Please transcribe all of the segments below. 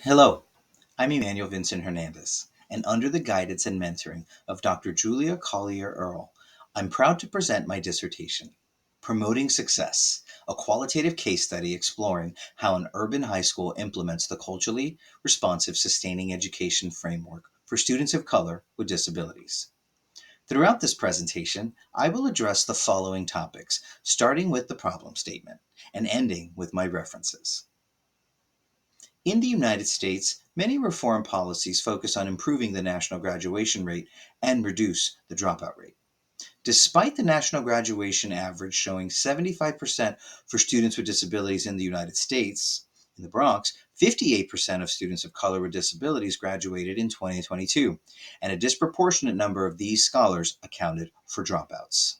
Hello, I'm Emmanuel Hernandez, and under the guidance and mentoring of Dr. Julia Collier Earle, I'm proud to present my dissertation, Promoting Success, a qualitative case study exploring how an urban high school implements the culturally responsive sustaining education framework for students of color with disabilities. Throughout this presentation, I will address the following topics, starting with the problem statement and ending with my references. In the United States, many reform policies focus on improving the national graduation rate and reduce the dropout rate. Despite the national graduation average showing 75% for students with disabilities in the United States, in the Bronx, 58% of students of color with disabilities graduated in 2022, and a disproportionate number of these scholars accounted for dropouts.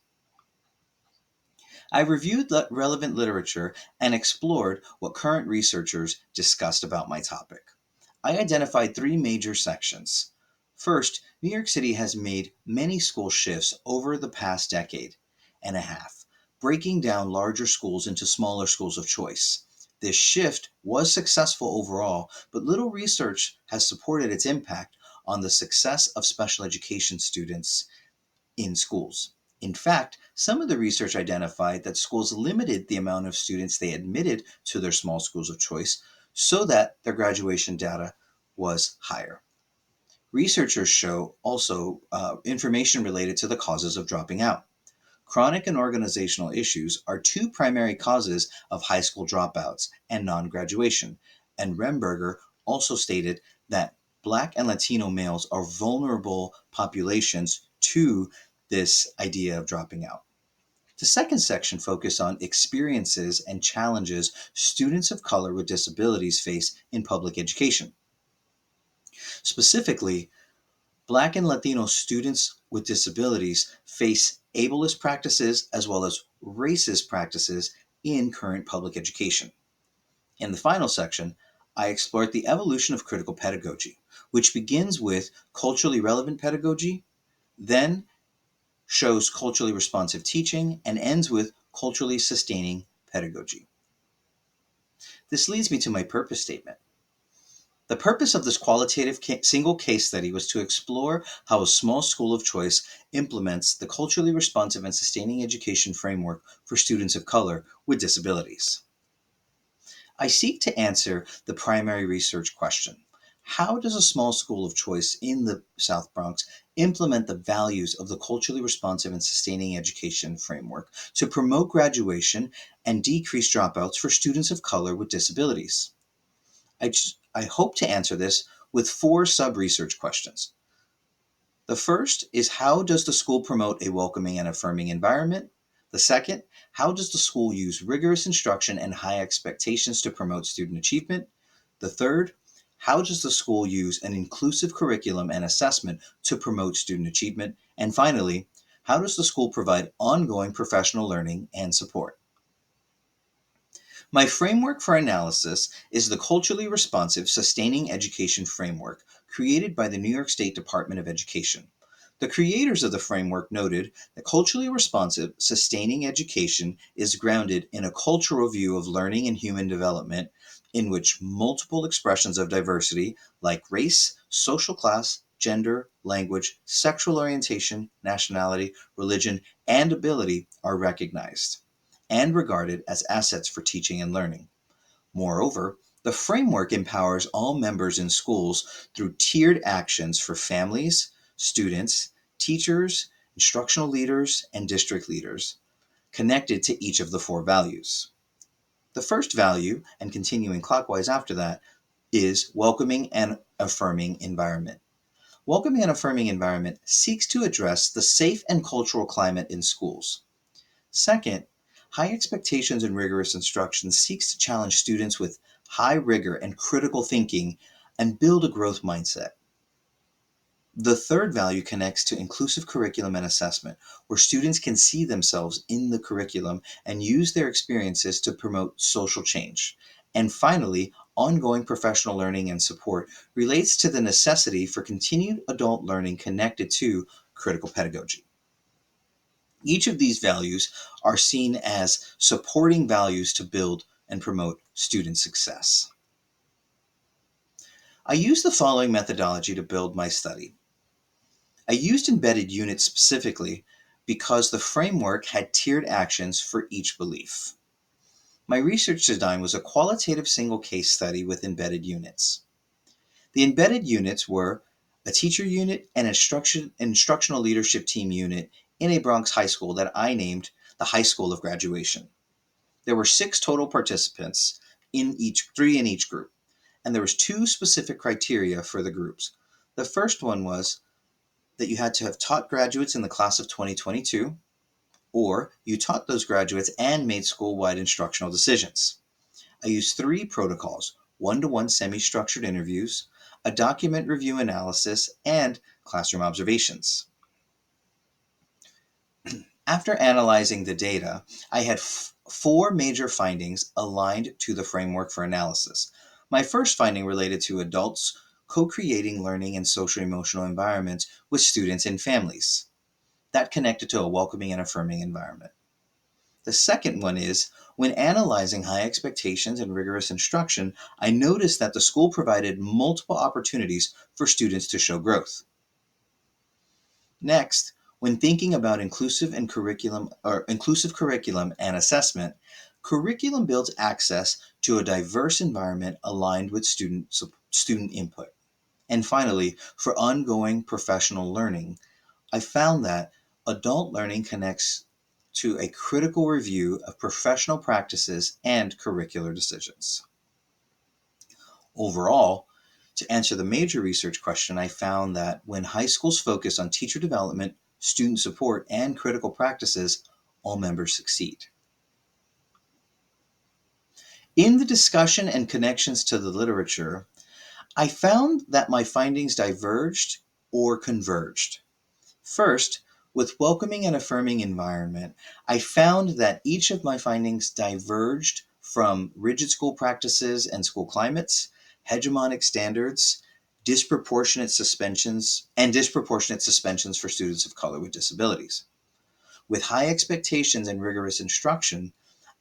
I reviewed relevant literature and explored what current researchers discussed about my topic. I identified three major sections. First, New York City has made many school shifts over the past decade and a half, breaking down larger schools into smaller schools of choice. This shift was successful overall, but little research has supported its impact on the success of special education students in schools. In fact, some of the research identified that schools limited the amount of students they admitted to their small schools of choice so that their graduation data was higher. Researchers show also information related to the causes of dropping out. Chronic and organizational issues are two primary causes of high school dropouts and non graduation. And Remberger also stated that Black and Latino males are vulnerable populations to this idea of dropping out. The second section focused on experiences and challenges students of color with disabilities face in public education. Specifically, Black and Latino students with disabilities face ableist practices as well as racist practices in current public education. In the final section, I explored the evolution of critical pedagogy, which begins with culturally relevant pedagogy, then shows culturally responsive teaching, and ends with culturally sustaining pedagogy. This leads me to my purpose statement. The purpose of this qualitative single case study was to explore how a small school of choice implements the culturally responsive and sustaining education framework for students of color with disabilities. I seek to answer the primary research question. How does a small school of choice in the South Bronx implement the values of the culturally responsive and sustaining education framework to promote graduation and decrease dropouts for students of color with disabilities? I hope to answer this with four sub-research questions. The first is, how does the school promote a welcoming and affirming environment? The second, how does the school use rigorous instruction and high expectations to promote student achievement? The third, how does the school use an inclusive curriculum and assessment to promote student achievement? And finally, how does the school provide ongoing professional learning and support? My framework for analysis is the Culturally Responsive Sustaining Education Framework, created by the New York State Department of Education. The creators of the framework noted that culturally responsive, sustaining education is grounded in a cultural view of learning and human development in which multiple expressions of diversity, like race, social class, gender, language, sexual orientation, nationality, religion, and ability, are recognized and regarded as assets for teaching and learning. Moreover, the framework empowers all members in schools through tiered actions for families, students, teachers, instructional leaders, and district leaders, connected to each of the four values. The first value, and continuing clockwise after that, is welcoming and affirming environment. Welcoming and affirming environment seeks to address the safe and cultural climate in schools. Second, high expectations and rigorous instruction seeks to challenge students with high rigor and critical thinking and build a growth mindset. The third value connects to inclusive curriculum and assessment, where students can see themselves in the curriculum and use their experiences to promote social change. And finally, ongoing professional learning and support relates to the necessity for continued adult learning connected to critical pedagogy. Each of these values are seen as supporting values to build and promote student success. I used the following methodology to build my study. I used embedded units specifically because the framework had tiered actions for each belief. My research design was a qualitative single case study with embedded units. The embedded units were a teacher unit and an instructional leadership team unit in a Bronx high school that I named the High School of Graduation. There were 6 total participants, three in each group, and there was 2 specific criteria for the groups. The first one was that you had to have taught graduates in the class of 2022, or you taught those graduates and made school-wide instructional decisions. I used 3 protocols: one-to-one semi-structured interviews, a document review analysis, and classroom observations. After analyzing the data, I had 4 major findings aligned to the framework for analysis. My first finding related to adults co-creating learning and social emotional environments with students and families. That connected to a welcoming and affirming environment. The second one is, when analyzing high expectations and rigorous instruction, I noticed that the school provided multiple opportunities for students to show growth. Next, when thinking about inclusive curriculum and assessment, curriculum builds access to a diverse environment aligned with student input. And finally, for ongoing professional learning, I found that adult learning connects to a critical review of professional practices and curricular decisions. Overall, to answer the major research question, I found that when high schools focus on teacher development, student support, and critical practices, all members succeed. In the discussion and connections to the literature, I found that my findings diverged or converged. First, with welcoming and affirming environment, I found that each of my findings diverged from rigid school practices and school climates, hegemonic standards, disproportionate suspensions for students of color with disabilities. With high expectations and rigorous instruction,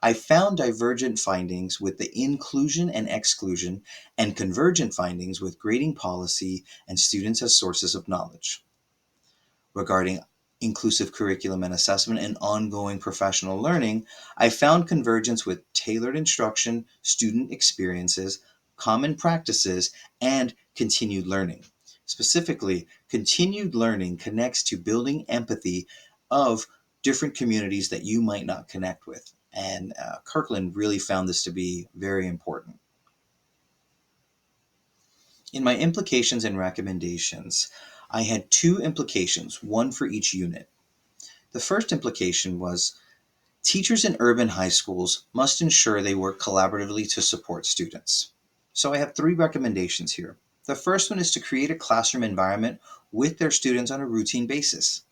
I found divergent findings with the inclusion and exclusion, and convergent findings with grading policy and students as sources of knowledge. Regarding inclusive curriculum and assessment and ongoing professional learning, I found convergence with tailored instruction, student experiences, common practices, and continued learning. Specifically, continued learning connects to building empathy of different communities that you might not connect with. And Kirkland really found this to be very important. In my implications and recommendations, I had 2 implications, one for each unit. The first implication was teachers in urban high schools must ensure they work collaboratively to support students. So I have 3 recommendations here. The first one is to create a classroom environment with their students on a routine basis.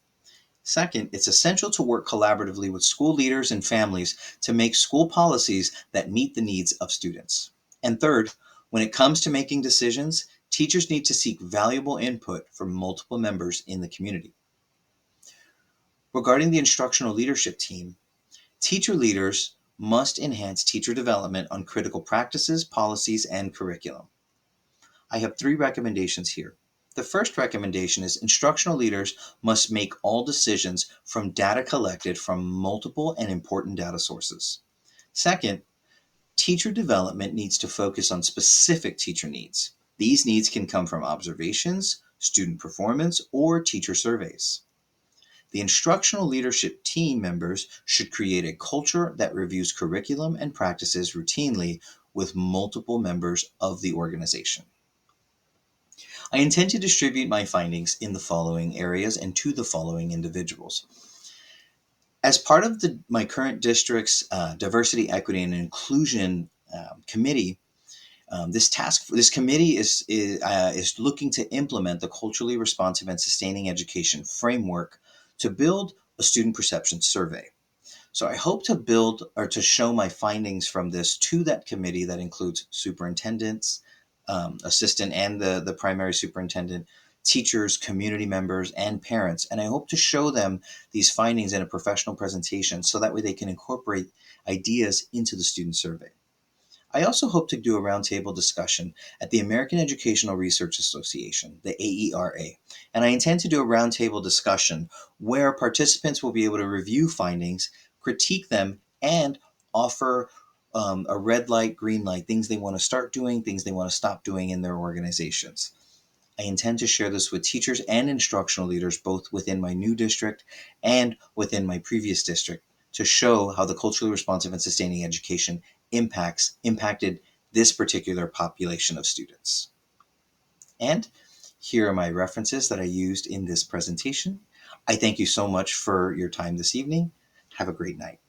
Second, it's essential to work collaboratively with school leaders and families to make school policies that meet the needs of students. And third, when it comes to making decisions, teachers need to seek valuable input from multiple members in the community. Regarding the instructional leadership team, teacher leaders must enhance teacher development on critical practices, policies, and curriculum. I have 3 recommendations here. The first recommendation is instructional leaders must make all decisions from data collected from multiple and important data sources. Second, teacher development needs to focus on specific teacher needs. These needs can come from observations, student performance, or teacher surveys. The instructional leadership team members should create a culture that reviews curriculum and practices routinely with multiple members of the organization. I intend to distribute my findings in the following areas and to the following individuals. As part of my current district's diversity, equity, and inclusion committee, this committee is looking to implement the culturally responsive and sustaining education framework to build a student perception survey. So I hope to build or to show my findings from this to that committee that includes superintendents, assistant and the primary superintendent, teachers, community members, and parents. And I hope to show them these findings in a professional presentation so that way they can incorporate ideas into the student survey. I also hope to do a roundtable discussion at the American Educational Research Association, the AERA, and I intend to do a roundtable discussion where participants will be able to review findings, critique them, and offer a red light, green light, things they want to start doing, things they want to stop doing in their organizations. I intend to share this with teachers and instructional leaders, both within my new district and within my previous district, to show how the culturally responsive and sustaining education impacted this particular population of students. And here are my references that I used in this presentation. I thank you so much for your time this evening. Have a great night.